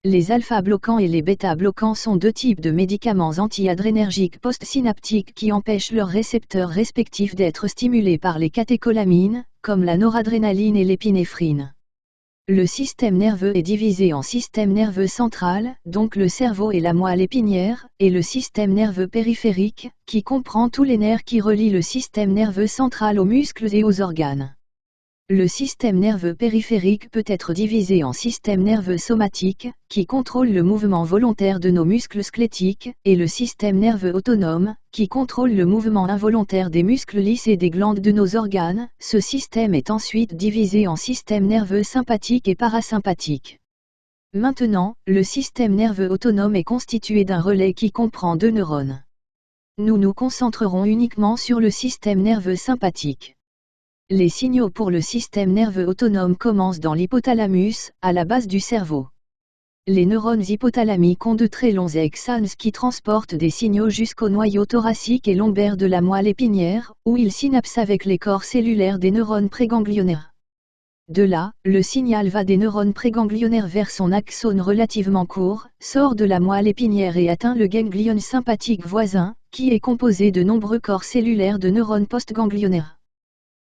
Les alpha-bloquants et les bêta-bloquants sont deux types de médicaments anti-adrénergiques postsynaptiques qui empêchent leurs récepteurs respectifs d'être stimulés par les catécholamines, comme la noradrénaline et l'épinéphrine. Le système nerveux est divisé en système nerveux central, donc le cerveau et la moelle épinière, et le système nerveux périphérique, qui comprend tous les nerfs qui relient le système nerveux central aux muscles et aux organes. Le système nerveux périphérique peut être divisé en système nerveux somatique, qui contrôle le mouvement volontaire de nos muscles squelettiques, et le système nerveux autonome, qui contrôle le mouvement involontaire des muscles lisses et des glandes de nos organes. Ce système est ensuite divisé en système nerveux sympathique et parasympathique. Maintenant, le système nerveux autonome est constitué d'un relais qui comprend deux neurones. Nous nous concentrerons uniquement sur le système nerveux sympathique. Les signaux pour le système nerveux autonome commencent dans l'hypothalamus, à la base du cerveau. Les neurones hypothalamiques ont de très longs axones qui transportent des signaux jusqu'au noyau thoracique et lombaire de la moelle épinière, où ils synapsent avec les corps cellulaires des neurones préganglionnaires. De là, le signal va des neurones préganglionnaires vers son axone relativement court, sort de la moelle épinière et atteint le ganglion sympathique voisin, qui est composé de nombreux corps cellulaires de neurones postganglionnaires.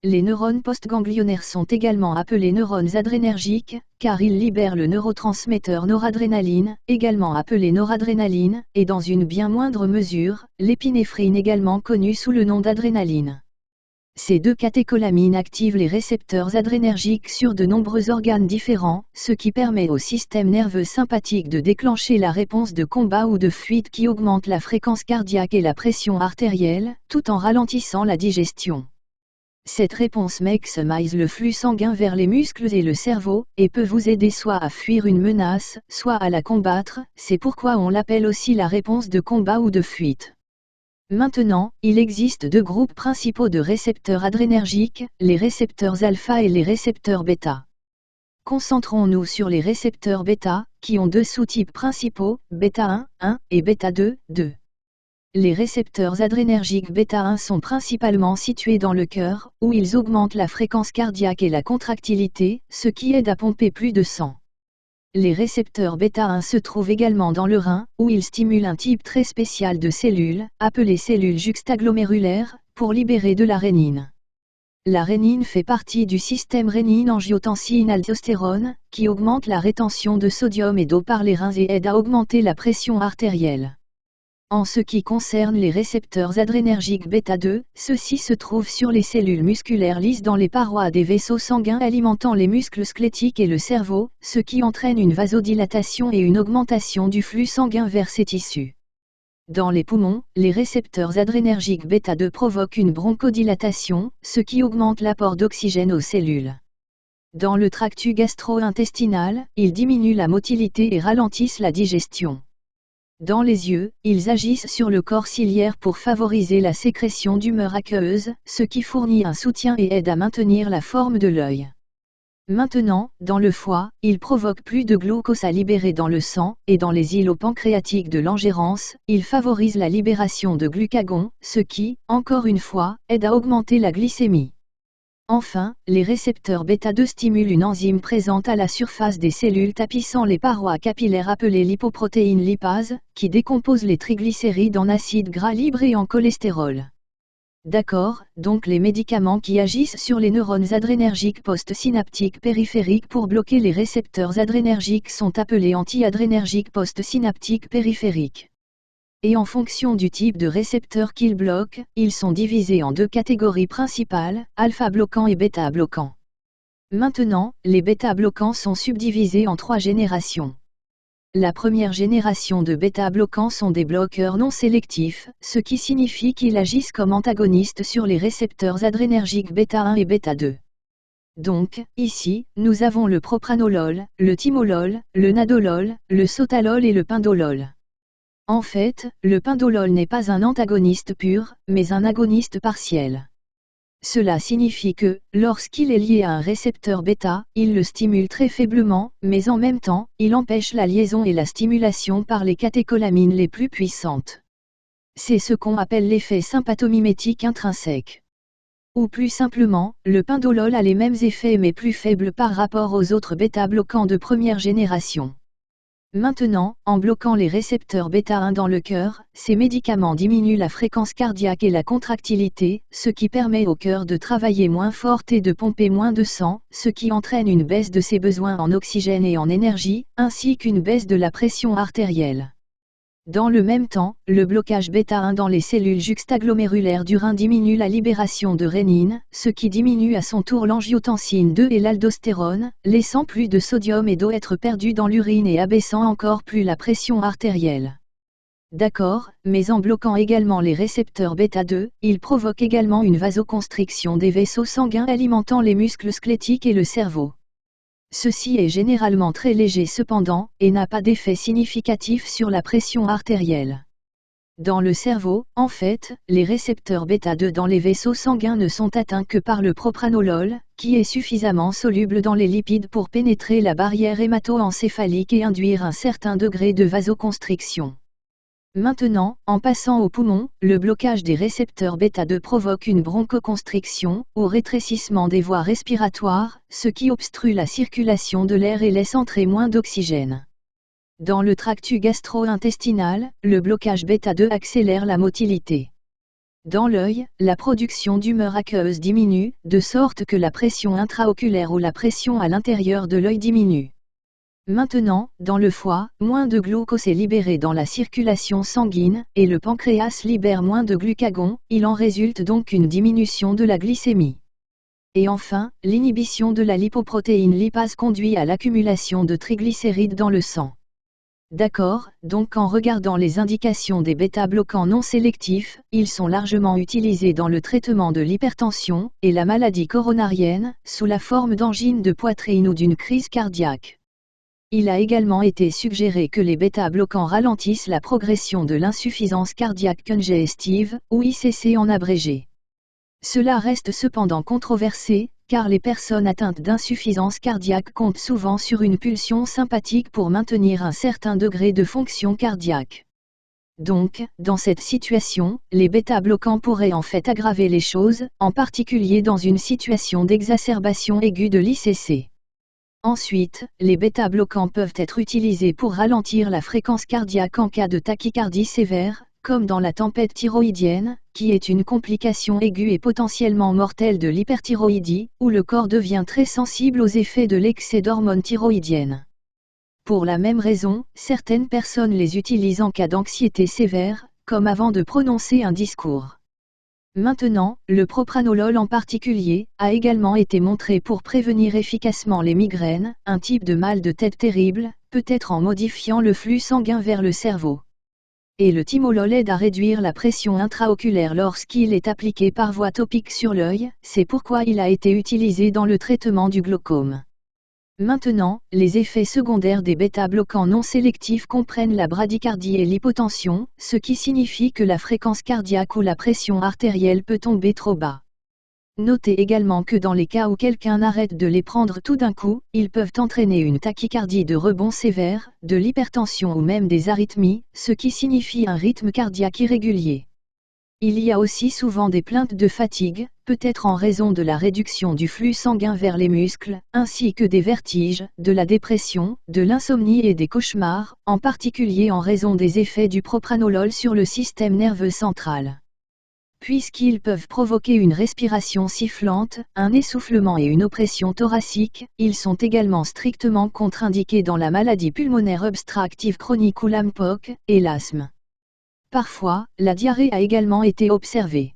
Les neurones postganglionnaires sont également appelés neurones adrénergiques, car ils libèrent le neurotransmetteur noradrénaline, également appelé noradrénaline, et dans une bien moindre mesure, l'épinéphrine également connue sous le nom d'adrénaline. Ces deux catécholamines activent les récepteurs adrénergiques sur de nombreux organes différents, ce qui permet au système nerveux sympathique de déclencher la réponse de combat ou de fuite qui augmente la fréquence cardiaque et la pression artérielle, tout en ralentissant la digestion. Cette réponse maximise le flux sanguin vers les muscles et le cerveau, et peut vous aider soit à fuir une menace, soit à la combattre. C'est pourquoi on l'appelle aussi la réponse de combat ou de fuite. Maintenant, il existe deux groupes principaux de récepteurs adrénergiques, les récepteurs alpha et les récepteurs bêta. Concentrons-nous sur les récepteurs bêta, qui ont deux sous-types principaux, bêta 1, 1, et bêta 2, 2. Les récepteurs adrénergiques bêta 1 sont principalement situés dans le cœur, où ils augmentent la fréquence cardiaque et la contractilité, ce qui aide à pomper plus de sang. Les récepteurs bêta 1 se trouvent également dans le rein, où ils stimulent un type très spécial de cellules, appelées cellules juxtaglomérulaires, pour libérer de la rénine. La rénine fait partie du système rénine-angiotensine-aldostérone, qui augmente la rétention de sodium et d'eau par les reins et aide à augmenter la pression artérielle. En ce qui concerne les récepteurs adrénergiques bêta 2, ceux-ci se trouvent sur les cellules musculaires lisses dans les parois des vaisseaux sanguins alimentant les muscles squelettiques et le cerveau, ce qui entraîne une vasodilatation et une augmentation du flux sanguin vers ces tissus. Dans les poumons, les récepteurs adrénergiques bêta 2 provoquent une bronchodilatation, ce qui augmente l'apport d'oxygène aux cellules. Dans le tractus gastro-intestinal, ils diminuent la motilité et ralentissent la digestion. Dans les yeux, ils agissent sur le corps ciliaire pour favoriser la sécrétion d'humeur aqueuse, ce qui fournit un soutien et aide à maintenir la forme de l'œil. Maintenant, dans le foie, ils provoquent plus de glucose à libérer dans le sang, et dans les îlots pancréatiques de l'engérance, ils favorisent la libération de glucagon, ce qui, encore une fois, aide à augmenter la glycémie. Enfin, les récepteurs bêta 2 stimulent une enzyme présente à la surface des cellules tapissant les parois capillaires appelée lipoprotéine lipase, qui décompose les triglycérides en acides gras libres et en cholestérol. D'accord, donc les médicaments qui agissent sur les neurones adrénergiques postsynaptiques périphériques pour bloquer les récepteurs adrénergiques sont appelés anti-adrénergiques postsynaptiques périphériques. Et en fonction du type de récepteur qu'ils bloquent, ils sont divisés en deux catégories principales, alpha-bloquants et bêta-bloquants. Maintenant, les bêta-bloquants sont subdivisés en trois générations. La première génération de bêta-bloquants sont des bloqueurs non sélectifs, ce qui signifie qu'ils agissent comme antagonistes sur les récepteurs adrénergiques bêta 1 et bêta 2. Donc, ici, nous avons le propranolol, le timolol, le nadolol, le sotalol et le pindolol. En fait, le pindolol n'est pas un antagoniste pur, mais un agoniste partiel. Cela signifie que, lorsqu'il est lié à un récepteur bêta, il le stimule très faiblement, mais en même temps, il empêche la liaison et la stimulation par les catécholamines les plus puissantes. C'est ce qu'on appelle l'effet sympathomimétique intrinsèque. Ou plus simplement, le pindolol a les mêmes effets mais plus faibles par rapport aux autres bêta-bloquants de première génération. Maintenant, en bloquant les récepteurs bêta-1 dans le cœur, ces médicaments diminuent la fréquence cardiaque et la contractilité, ce qui permet au cœur de travailler moins fort et de pomper moins de sang, ce qui entraîne une baisse de ses besoins en oxygène et en énergie, ainsi qu'une baisse de la pression artérielle. Dans le même temps, le blocage bêta-1 dans les cellules juxtaglomérulaires du rein diminue la libération de rénine, ce qui diminue à son tour l'angiotensine 2 et l'aldostérone, laissant plus de sodium et d'eau être perdus dans l'urine et abaissant encore plus la pression artérielle. D'accord, mais en bloquant également les récepteurs bêta-2, il provoque également une vasoconstriction des vaisseaux sanguins alimentant les muscles squelettiques et le cerveau. Ceci est généralement très léger cependant, et n'a pas d'effet significatif sur la pression artérielle. Dans le cerveau, en fait, les récepteurs bêta-2 dans les vaisseaux sanguins ne sont atteints que par le propranolol, qui est suffisamment soluble dans les lipides pour pénétrer la barrière hémato-encéphalique et induire un certain degré de vasoconstriction. Maintenant, en passant aux poumons, le blocage des récepteurs bêta-2 provoque une bronchoconstriction, ou rétrécissement des voies respiratoires, ce qui obstrue la circulation de l'air et laisse entrer moins d'oxygène. Dans le tractus gastro-intestinal, le blocage bêta-2 accélère la motilité. Dans l'œil, la production d'humeur aqueuse diminue, de sorte que la pression intraoculaire ou la pression à l'intérieur de l'œil diminue. Maintenant, dans le foie, moins de glucose est libéré dans la circulation sanguine, et le pancréas libère moins de glucagon, il en résulte donc une diminution de la glycémie. Et enfin, l'inhibition de la lipoprotéine lipase conduit à l'accumulation de triglycérides dans le sang. D'accord, donc en regardant les indications des bêta-bloquants non sélectifs, ils sont largement utilisés dans le traitement de l'hypertension, et la maladie coronarienne, sous la forme d'angine de poitrine ou d'une crise cardiaque. Il a également été suggéré que les bêta-bloquants ralentissent la progression de l'insuffisance cardiaque congestive, ou ICC en abrégé. Cela reste cependant controversé, car les personnes atteintes d'insuffisance cardiaque comptent souvent sur une pulsion sympathique pour maintenir un certain degré de fonction cardiaque. Donc, dans cette situation, les bêta-bloquants pourraient en fait aggraver les choses, en particulier dans une situation d'exacerbation aiguë de l'ICC. Ensuite, les bêta-bloquants peuvent être utilisés pour ralentir la fréquence cardiaque en cas de tachycardie sévère, comme dans la tempête thyroïdienne, qui est une complication aiguë et potentiellement mortelle de l'hyperthyroïdie, où le corps devient très sensible aux effets de l'excès d'hormones thyroïdiennes. Pour la même raison, certaines personnes les utilisent en cas d'anxiété sévère, comme avant de prononcer un discours. Maintenant, le propranolol en particulier, a également été montré pour prévenir efficacement les migraines, un type de mal de tête terrible, peut-être en modifiant le flux sanguin vers le cerveau. Et le timolol aide à réduire la pression intraoculaire lorsqu'il est appliqué par voie topique sur l'œil, c'est pourquoi il a été utilisé dans le traitement du glaucome. Maintenant, les effets secondaires des bêta-bloquants non sélectifs comprennent la bradycardie et l'hypotension, ce qui signifie que la fréquence cardiaque ou la pression artérielle peut tomber trop bas. Notez également que dans les cas où quelqu'un arrête de les prendre tout d'un coup, ils peuvent entraîner une tachycardie de rebond sévère, de l'hypertension ou même des arythmies, ce qui signifie un rythme cardiaque irrégulier. Il y a aussi souvent des plaintes de fatigue, peut-être en raison de la réduction du flux sanguin vers les muscles, ainsi que des vertiges, de la dépression, de l'insomnie et des cauchemars, en particulier en raison des effets du propranolol sur le système nerveux central. Puisqu'ils peuvent provoquer une respiration sifflante, un essoufflement et une oppression thoracique, ils sont également strictement contre-indiqués dans la maladie pulmonaire obstructive chronique ou l'AMPOC, et l'asthme. Parfois, la diarrhée a également été observée.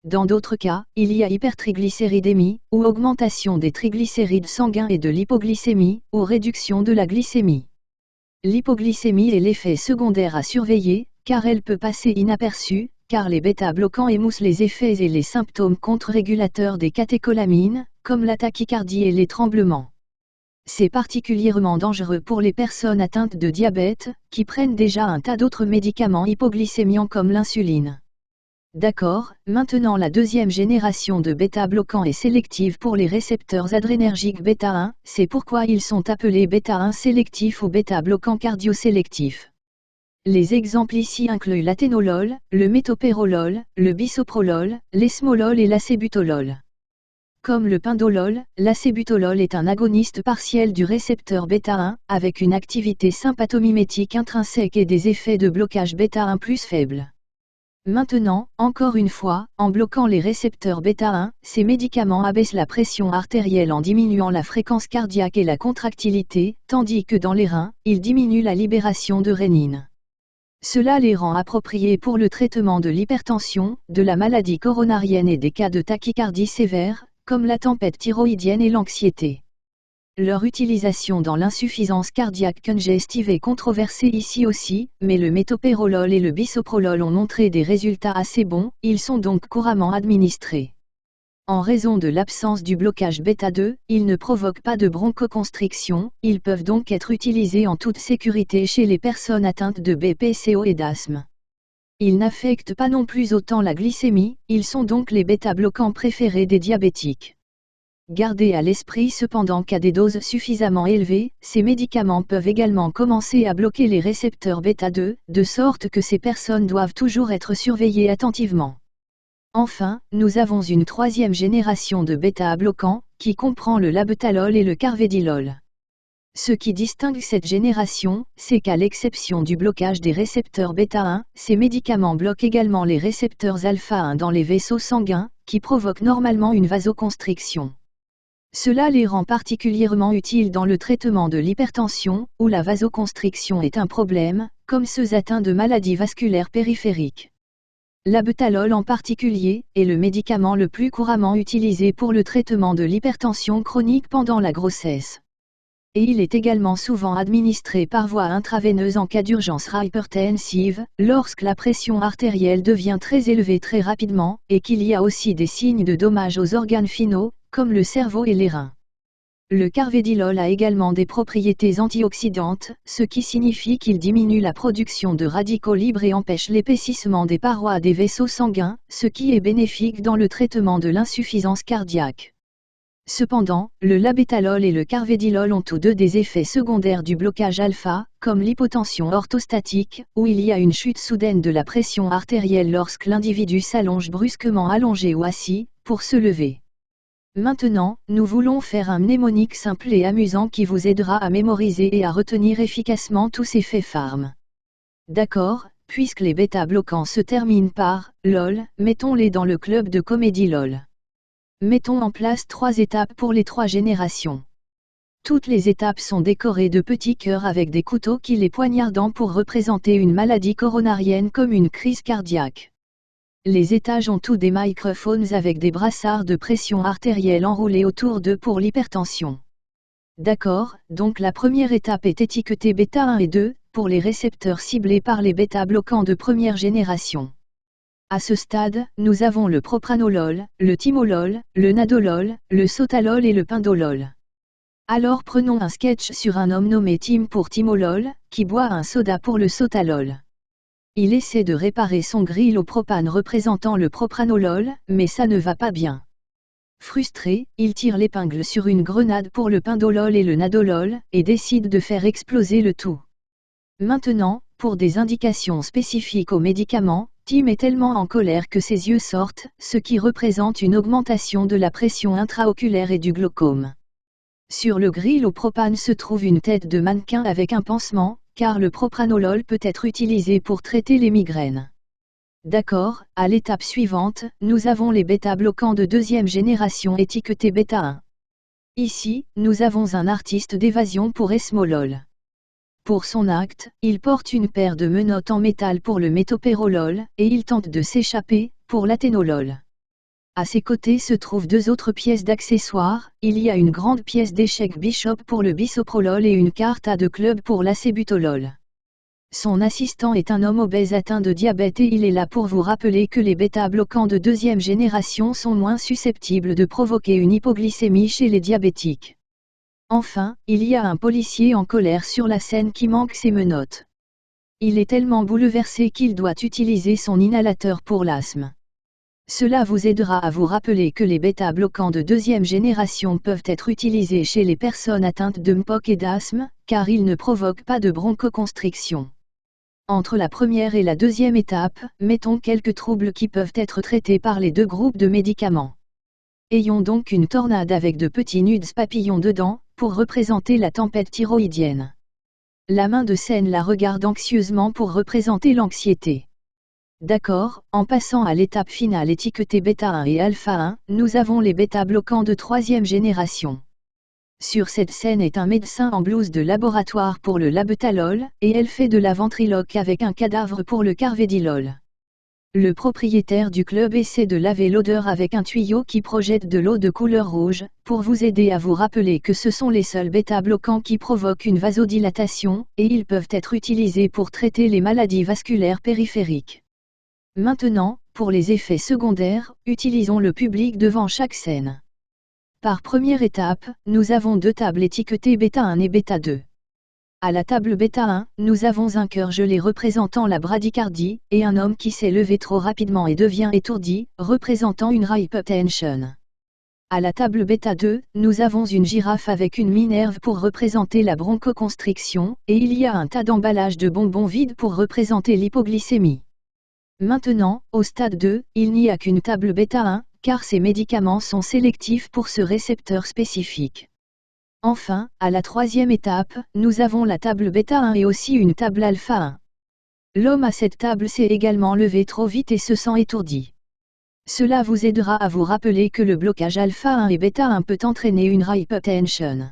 Dans d'autres cas, il y a hypertriglycéridémie, ou augmentation des triglycérides sanguins et de l'hypoglycémie, ou réduction de la glycémie. L'hypoglycémie est l'effet secondaire à surveiller, car elle peut passer inaperçue, car les bêta-bloquants émoussent les effets et les symptômes contre-régulateurs des catécholamines, comme la tachycardie et les tremblements. C'est particulièrement dangereux pour les personnes atteintes de diabète, qui prennent déjà un tas d'autres médicaments hypoglycémiants comme l'insuline. D'accord, maintenant la deuxième génération de bêta-bloquants est sélective pour les récepteurs adrénergiques bêta-1, c'est pourquoi ils sont appelés bêta-1 sélectifs ou bêta-bloquants cardiosélectifs. Les exemples ici incluent l'athénolol, le métopérolol, le bisoprolol, l'esmolol et l'acébutolol. Comme le pindolol, l'acébutolol est un agoniste partiel du récepteur bêta-1, avec une activité sympathomimétique intrinsèque et des effets de blocage bêta-1 plus faibles. Maintenant, encore une fois, en bloquant les récepteurs bêta-1, ces médicaments abaissent la pression artérielle en diminuant la fréquence cardiaque et la contractilité, tandis que dans les reins, ils diminuent la libération de rénine. Cela les rend appropriés pour le traitement de l'hypertension, de la maladie coronarienne et des cas de tachycardie sévère, comme la tempête thyroïdienne et l'anxiété. Leur utilisation dans l'insuffisance cardiaque congestive est controversée ici aussi, mais le métopérolol et le bisoprolol ont montré des résultats assez bons, ils sont donc couramment administrés. En raison de l'absence du blocage bêta-2, ils ne provoquent pas de bronchoconstriction, ils peuvent donc être utilisés en toute sécurité chez les personnes atteintes de BPCO et d'asthme. Ils n'affectent pas non plus autant la glycémie, ils sont donc les bêta-bloquants préférés des diabétiques. Gardez à l'esprit cependant qu'à des doses suffisamment élevées, ces médicaments peuvent également commencer à bloquer les récepteurs bêta-2, de sorte que ces personnes doivent toujours être surveillées attentivement. Enfin, nous avons une troisième génération de bêta-bloquants, qui comprend le labetalol et le carvedilol. Ce qui distingue cette génération, c'est qu'à l'exception du blocage des récepteurs bêta-1, ces médicaments bloquent également les récepteurs alpha-1 dans les vaisseaux sanguins, qui provoquent normalement une vasoconstriction. Cela les rend particulièrement utiles dans le traitement de l'hypertension, où la vasoconstriction est un problème, comme ceux atteints de maladies vasculaires périphériques. L'abetalol en particulier, est le médicament le plus couramment utilisé pour le traitement de l'hypertension chronique pendant la grossesse. Et il est également souvent administré par voie intraveineuse en cas d'urgence hypertensive, lorsque la pression artérielle devient très élevée très rapidement, et qu'il y a aussi des signes de dommages aux organes finaux, comme le cerveau et les reins. Le carvedilol a également des propriétés antioxydantes, ce qui signifie qu'il diminue la production de radicaux libres et empêche l'épaississement des parois des vaisseaux sanguins, ce qui est bénéfique dans le traitement de l'insuffisance cardiaque. Cependant, le labetalol et le carvedilol ont tous deux des effets secondaires du blocage alpha, comme l'hypotension orthostatique, où il y a une chute soudaine de la pression artérielle lorsque l'individu s'allonge brusquement allongé ou assis, pour se lever. Maintenant, nous voulons faire un mnémonique simple et amusant qui vous aidera à mémoriser et à retenir efficacement tous ces faits pharm. D'accord, puisque les bêta-bloquants se terminent par « lol », mettons-les dans le club de comédie lol. Mettons en place 3 étapes pour les 3 générations. Toutes les étapes sont décorées de petits cœurs avec des couteaux qui les poignardent pour représenter une maladie coronarienne comme une crise cardiaque. Les étages ont tous des microphones avec des brassards de pression artérielle enroulés autour d'eux pour l'hypertension. D'accord, donc la première étape est étiquetée bêta 1 et 2, pour les récepteurs ciblés par les bêta-bloquants de première génération. À ce stade, nous avons le propranolol, le timolol, le nadolol, le sotalol et le pindolol. Alors prenons un sketch sur un homme nommé Tim pour timolol, qui boit un soda pour le sotalol. Il essaie de réparer son grill au propane représentant le propranolol, mais ça ne va pas bien. Frustré, il tire l'épingle sur une grenade pour le pindolol et le nadolol, et décide de faire exploser le tout. Maintenant, pour des indications spécifiques aux médicaments, Tim est tellement en colère que ses yeux sortent, ce qui représente une augmentation de la pression intraoculaire et du glaucome. Sur le grill au propane se trouve une tête de mannequin avec un pansement, car le propranolol peut être utilisé pour traiter les migraines. D'accord, à l'étape suivante, nous avons les bêta-bloquants de deuxième génération étiquetés bêta 1. Ici, nous avons un artiste d'évasion pour Esmolol. Pour son acte, il porte une paire de menottes en métal pour le métopérolol, et il tente de s'échapper, pour l'athénolol. À ses côtés se trouvent 2 autres pièces d'accessoires, il y a une grande pièce d'échec Bishop pour le bisoprolol et une carte à 2 clubs pour l'acébutolol. Son assistant est un homme obèse atteint de diabète et il est là pour vous rappeler que les bêta-bloquants de deuxième génération sont moins susceptibles de provoquer une hypoglycémie chez les diabétiques. Enfin, il y a un policier en colère sur la scène qui manque ses menottes. Il est tellement bouleversé qu'il doit utiliser son inhalateur pour l'asthme. Cela vous aidera à vous rappeler que les bêta-bloquants de deuxième génération peuvent être utilisés chez les personnes atteintes de MPOC et d'asthme, car ils ne provoquent pas de bronchoconstriction. Entre la première et la deuxième étape, mettons quelques troubles qui peuvent être traités par les 2 groupes de médicaments. Ayons donc une tornade avec de petits nudes papillons dedans, pour représenter la tempête thyroïdienne. La main de scène la regarde anxieusement pour représenter l'anxiété. D'accord, en passant à l'étape finale étiquetée bêta 1 et alpha 1, nous avons les bêta-bloquants de 3e génération. Sur cette scène est un médecin en blouse de laboratoire pour le labetalol, et elle fait de la ventriloque avec un cadavre pour le carvedilol. Le propriétaire du club essaie de laver l'odeur avec un tuyau qui projette de l'eau de couleur rouge, pour vous aider à vous rappeler que ce sont les seuls bêta-bloquants qui provoquent une vasodilatation, et ils peuvent être utilisés pour traiter les maladies vasculaires périphériques. Maintenant, pour les effets secondaires, utilisons le public devant chaque scène. Par première étape, nous avons 2 tables étiquetées bêta 1 et bêta 2. À la table bêta 1, nous avons un cœur gelé représentant la bradycardie, et un homme qui s'est levé trop rapidement et devient étourdi, représentant une hypertension. À la table bêta 2, nous avons une girafe avec une minerve pour représenter la bronchoconstriction, et il y a un tas d'emballages de bonbons vides pour représenter l'hypoglycémie. Maintenant, au stade 2, il n'y a qu'une table bêta 1, car ces médicaments sont sélectifs pour ce récepteur spécifique. Enfin, à la 3e étape, nous avons la table bêta 1 et aussi une table alpha 1. L'homme à cette table s'est également levé trop vite et se sent étourdi. Cela vous aidera à vous rappeler que le blocage alpha 1 et bêta 1 peut entraîner une hypertension.